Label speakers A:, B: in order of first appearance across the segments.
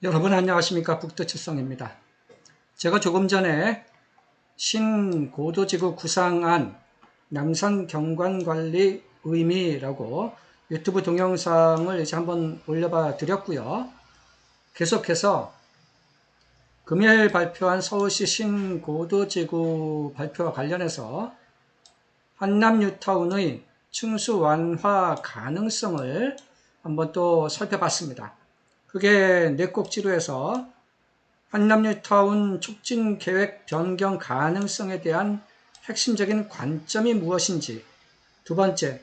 A: 여러분 안녕하십니까. 북두칠성입니다. 제가 조금 전에 신고도지구 구상안 남산경관관리 의미라고 유튜브 동영상을 이제 한번 올려봐 드렸고요. 계속해서 금요일 발표한 서울시 신고도지구 발표와 관련해서 한남 뉴타운의 층수 완화 가능성을 한번 또 살펴봤습니다. 그게 네 꼭지로에서 한남 뉴타운 촉진 계획 변경 가능성에 대한 핵심적인 관점이 무엇인지, 두 번째,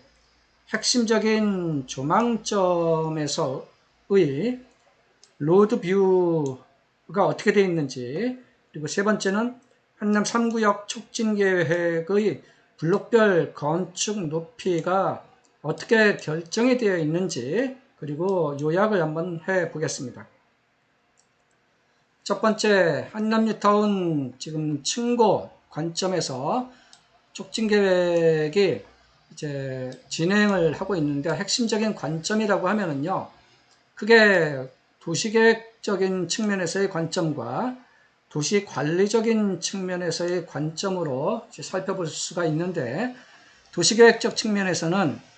A: 핵심적인 조망점에서의 로드 뷰가 어떻게 되어 있는지, 그리고 세 번째는 한남 3구역 촉진 계획의 블록별 건축 높이가 어떻게 결정이 되어 있는지, 그리고 요약을 한번 해 보겠습니다. 첫 번째, 한남 뉴타운 지금 층고 관점에서 촉진 계획이 이제 진행을 하고 있는데, 핵심적인 관점이라고 하면은요, 크게 도시계획적인 측면에서의 관점과 도시 관리적인 측면에서의 관점으로 살펴볼 수가 있는데, 도시계획적 측면에서는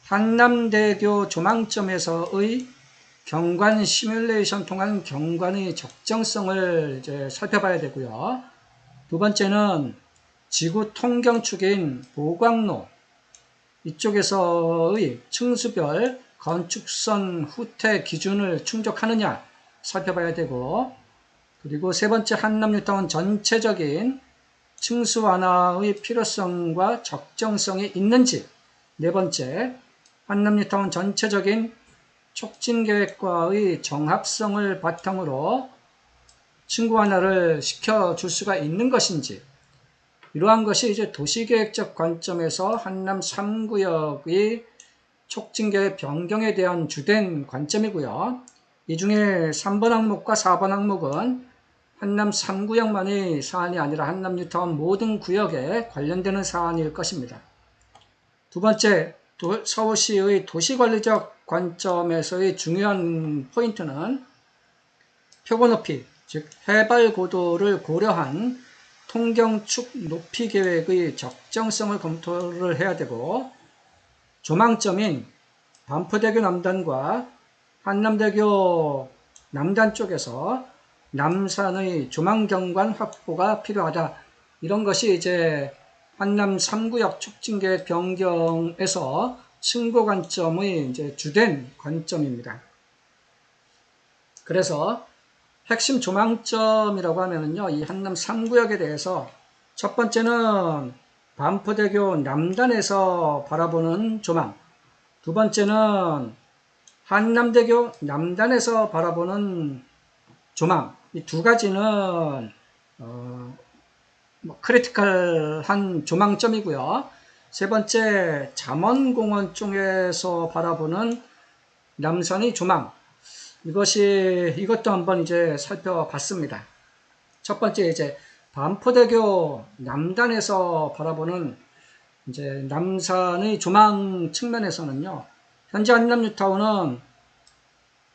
A: 한남대교 조망점에서의 경관 시뮬레이션 통한 경관의 적정성을 이제 살펴봐야 되고요. 두 번째는 지구 통경축인 보광로 이쪽에서의 층수별 건축선 후퇴 기준을 충족하느냐 살펴봐야 되고, 그리고 세 번째 한남 뉴타운 전체적인 층수 완화의 필요성과 적정성이 있는지, 네 번째 한남 뉴타운 전체적인 촉진 계획과의 정합성을 바탕으로 층고 완화를 시켜줄 수가 있는 것인지, 이러한 것이 이제 도시계획적 관점에서 한남 3구역의 촉진계획 변경에 대한 주된 관점이고요. 이 중에 3번 항목과 4번 항목은 한남 3구역만의 사안이 아니라 한남 뉴타운 모든 구역에 관련되는 사안일 것입니다. 두 번째, 서울시의 도시관리적 관점에서의 중요한 포인트는 표고 높이, 즉 해발 고도를 고려한 통경축 높이 계획의 적정성을 검토를 해야 되고, 조망점인 반포대교 남단과 한남대교 남단 쪽에서 남산의 조망경관 확보가 필요하다. 이런 것이 이제 한남 3구역 촉진계획 변경에서 층고 관점의 이제 주된 관점입니다. 그래서 핵심 조망점이라고 하면은요, 이 한남 3구역에 대해서 첫 번째는 반포대교 남단에서 바라보는 조망, 두 번째는 한남대교 남단에서 바라보는 조망, 이 두 가지는 크리티컬한 조망점이고요. 세 번째, 잠원공원 쪽에서 바라보는 남산의 조망, 이것도 한번 이제 살펴봤습니다. 첫 번째, 이제 반포대교 남단에서 바라보는 이제 남산의 조망 측면에서는요, 현재 한남 뉴타운은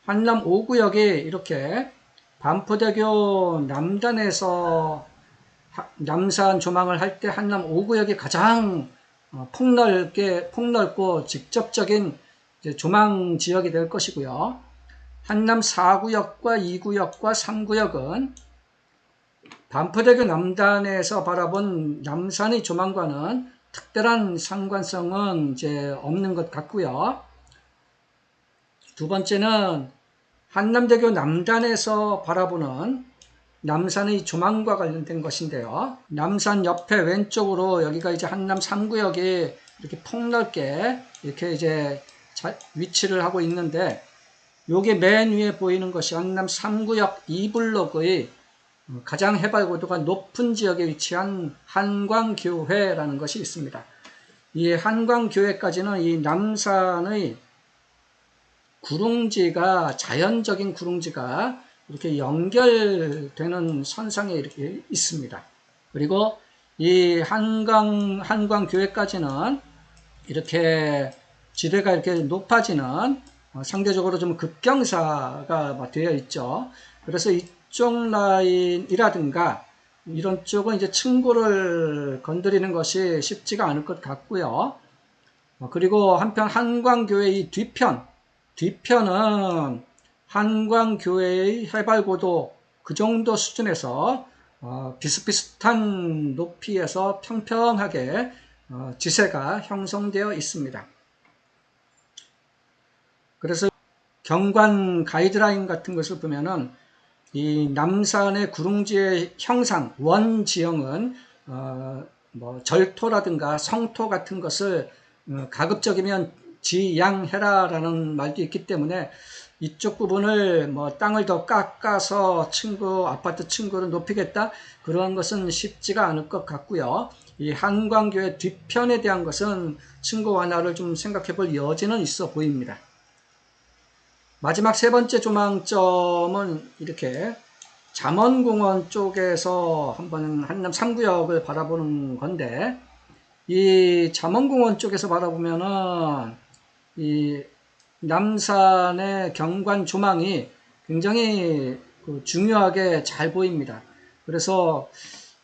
A: 한남 5구역이 이렇게 반포대교 남단에서 남산 조망을 할 때 한남 5구역이 가장 폭넓고 직접적인 조망 지역이 될 것이고요. 한남 4구역과 2구역과 3구역은 반포대교 남단에서 바라본 남산의 조망과는 특별한 상관성은 이제 없는 것 같고요. 두 번째는 한남대교 남단에서 바라보는 남산의 조망과 관련된 것인데요. 남산 옆에 왼쪽으로 여기가 이제 한남 3구역이 이렇게 폭넓게 이렇게 이제 위치를 하고 있는데, 요게 맨 위에 보이는 것이 한남 3구역 2블록의 가장 해발 고도가 높은 지역에 위치한 한광교회라는 것이 있습니다. 이 한광교회까지는 이 남산의 구릉지가, 자연적인 구릉지가 이렇게 연결되는 선상에 이렇게 있습니다. 그리고 이 한광교회까지는 이렇게 지대가 이렇게 높아지는 상대적으로 좀 급경사가 되어 있죠. 그래서 이쪽 라인이라든가 이런 쪽은 이제 층고를 건드리는 것이 쉽지가 않을 것 같고요. 그리고 한편 한광교회의 뒤편은 한광교회의 해발고도 그 정도 수준에서 비슷비슷한 높이에서 평평하게 지세가 형성되어 있습니다. 그래서 경관 가이드라인 같은 것을 보면은 이 남산의 구릉지의 형상, 원 지형은 뭐 절토라든가 성토 같은 것을 가급적이면 지양해라라는 말도 있기 때문에 이쪽 부분을 뭐 땅을 더 깎아서 아파트 층고를 높이겠다, 그런 것은 쉽지가 않을 것 같고요. 이 한광교회 뒤편에 대한 것은 층고 완화를 좀 생각해 볼 여지는 있어 보입니다. 마지막 세 번째 조망점은 이렇게 잠원공원 쪽에서 한번 한남 3구역을 바라보는 건데, 이 잠원공원 쪽에서 바라보면은 이 남산의 경관 조망이 굉장히 중요하게 잘 보입니다. 그래서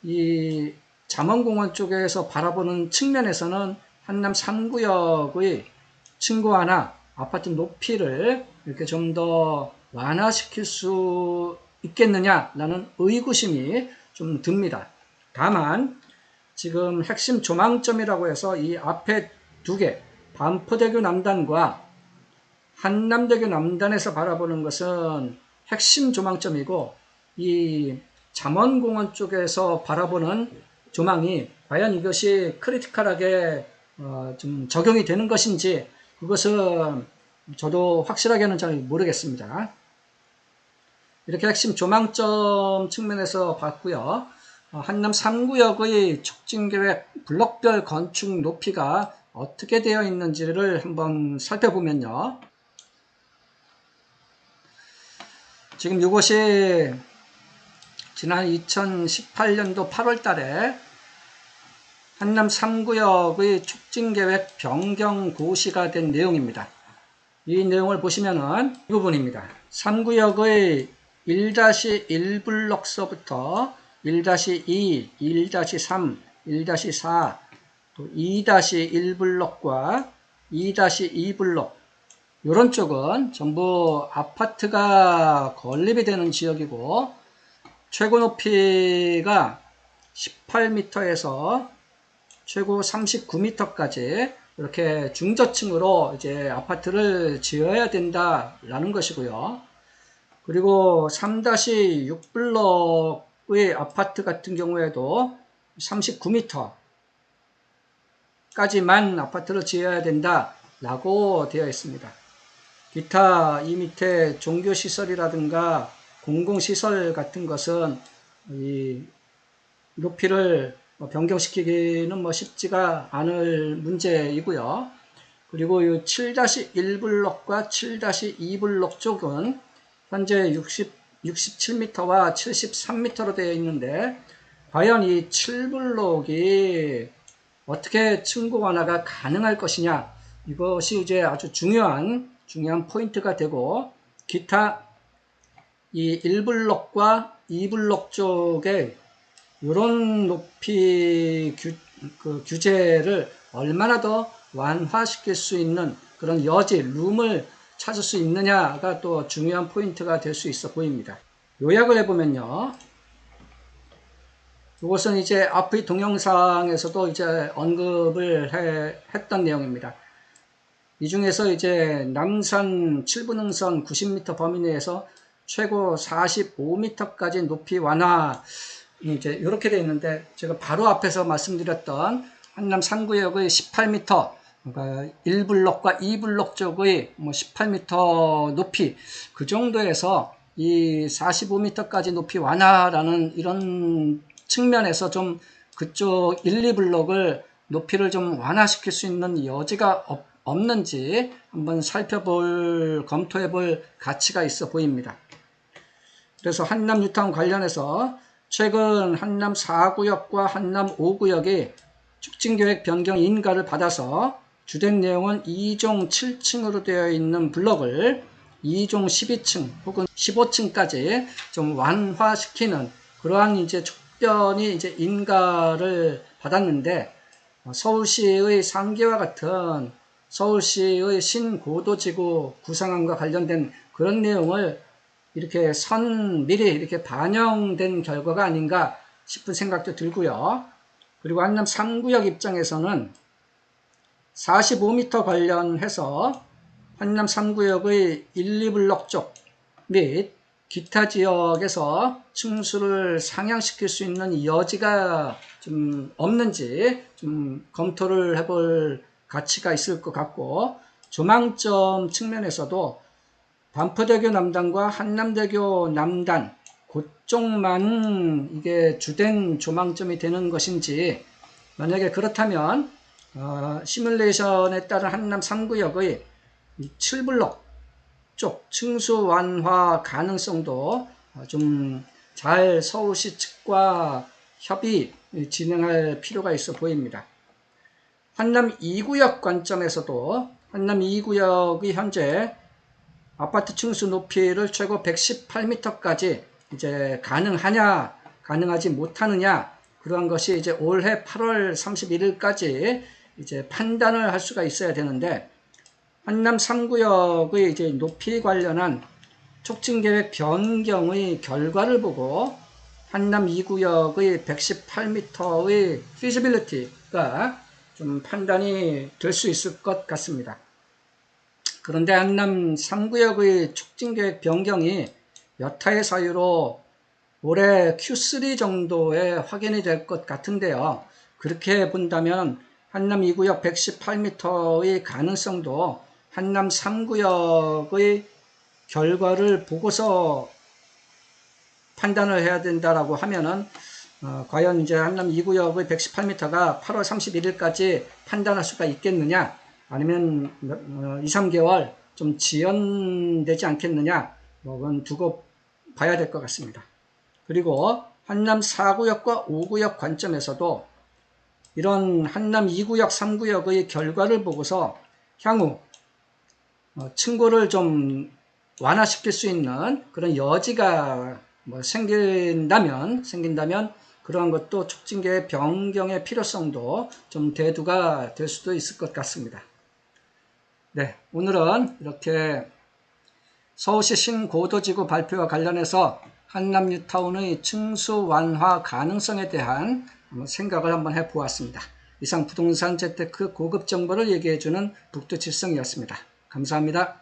A: 이 잠원공원 쪽에서 바라보는 측면에서는 한남 3구역의 층고 완화, 아파트 높이를 이렇게 좀 더 완화시킬 수 있겠느냐라는 의구심이 좀 듭니다. 다만 지금 핵심 조망점이라고 해서 이 앞에 두 개, 반포대교 남단과 한남대교 남단에서 바라보는 것은 핵심 조망점이고, 이 잠원공원 쪽에서 바라보는 조망이 과연 이것이 크리티컬하게 좀 적용이 되는 것인지, 그것은 저도 확실하게는 잘 모르겠습니다. 이렇게 핵심 조망점 측면에서 봤고요. 한남 3구역의 촉진계획 블록별 건축 높이가 어떻게 되어 있는지를 한번 살펴보면요. 지금 이것이 지난 2018년도 8월 달에 한남 3구역의 촉진계획 변경 고시가 된 내용입니다. 이 내용을 보시면은 이 부분입니다. 3구역의 1-1블록서부터 1-2, 1-3, 1-4, 또 2-1블록과 2-2블록, 이런 쪽은 전부 아파트가 건립이 되는 지역이고, 최고 높이가 18m에서 최고 39m까지 이렇게 중저층으로 이제 아파트를 지어야 된다라는 것이고요. 그리고 3-6블록의 아파트 같은 경우에도 39m까지만 아파트를 지어야 된다라고 되어 있습니다. 기타 이 밑에 종교시설이라든가 공공시설 같은 것은 이 높이를 변경시키기는 쉽지가 않을 문제이고요. 그리고 이 7-1블록과 7-2블록 쪽은 현재 67m와 73m로 되어 있는데, 과연 이 7블록이 어떻게 층고 완화가 가능할 것이냐, 이것이 이제 아주 중요한 포인트가 되고, 기타 이 1블록과 2블록 쪽에 이런 높이 규제를 얼마나 더 완화시킬 수 있는 그런 여지, 룸을 찾을 수 있느냐가 또 중요한 포인트가 될 수 있어 보입니다. 요약을 해보면요. 이것은 이제 앞의 동영상에서도 이제 언급을 했던 내용입니다. 이 중에서 이제 남산 7분응선 90m 범위 내에서 최고 45m까지 높이 완화, 이제 이렇게 되어 있는데, 제가 바로 앞에서 말씀드렸던 한남 3구역의 18m, 그러니까 1블록과 2블록 쪽의 18m 높이, 그 정도에서 이 45m까지 높이 완화라는 이런 측면에서 좀 그쪽 1, 2블록을 높이를 좀 완화시킬 수 있는 여지가 없는지 한번 검토해볼 가치가 있어 보입니다. 그래서 한남 뉴타운 관련해서 최근 한남 4구역과 한남 5구역이 촉진계획 변경 인가를 받아서 주된 내용은 2종 7층으로 되어 있는 블록을 2종 12층 혹은 15층까지 좀 완화시키는 그러한 이제 촉변이 이제 인가를 받았는데, 서울시의 상계와 같은 서울시의 신고도지구 구상안과 관련된 그런 내용을 이렇게 미리 이렇게 반영된 결과가 아닌가 싶은 생각도 들고요. 그리고 한남 3구역 입장에서는 45m 관련해서 한남 3구역의 1, 2블록 쪽 및 기타 지역에서 층수를 상향시킬 수 있는 여지가 좀 없는지 좀 검토를 해볼 가치가 있을 것 같고, 조망점 측면에서도 반포대교 남단과 한남대교 남단 그쪽만 이게 주된 조망점이 되는 것인지, 만약에 그렇다면 시뮬레이션에 따른 한남 3구역의 7블록 쪽 층수 완화 가능성도 좀 잘 서울시 측과 협의 진행할 필요가 있어 보입니다. 한남 2구역 관점에서도 한남 2구역이 현재 아파트 층수 높이를 최고 118m까지 이제 가능하지 못하느냐, 그러한 것이 이제 올해 8월 31일까지 이제 판단을 할 수가 있어야 되는데, 한남 3구역의 이제 높이 관련한 촉진계획 변경의 결과를 보고 한남 2구역의 118m의 feasibility가 좀 판단이 될 수 있을 것 같습니다. 그런데 한남 3구역의 촉진계획 변경이 여타의 사유로 올해 Q3 정도에 확인이 될 것 같은데요. 그렇게 본다면 한남 2구역 118m의 가능성도 한남 3구역의 결과를 보고서 판단을 해야 된다라고 하면은 과연 이제 한남 2구역의 118m가 8월 31일까지 판단할 수가 있겠느냐, 아니면 2, 3개월 좀 지연되지 않겠느냐, 그건 두고 봐야 될 것 같습니다. 그리고 한남 4구역과 5구역 관점에서도 이런 한남 2구역, 3구역의 결과를 보고서 향후 층고를 좀 완화시킬 수 있는 그런 여지가 생긴다면 그러한 것도 촉진계획 변경의 필요성도 좀 대두가 될 수도 있을 것 같습니다. 네, 오늘은 이렇게 서울시 신고도지구 발표와 관련해서 한남 뉴타운의 층수 완화 가능성에 대한 생각을 한번 해보았습니다. 이상 부동산 재테크 고급 정보를 얘기해주는 북두칠성이었습니다. 감사합니다.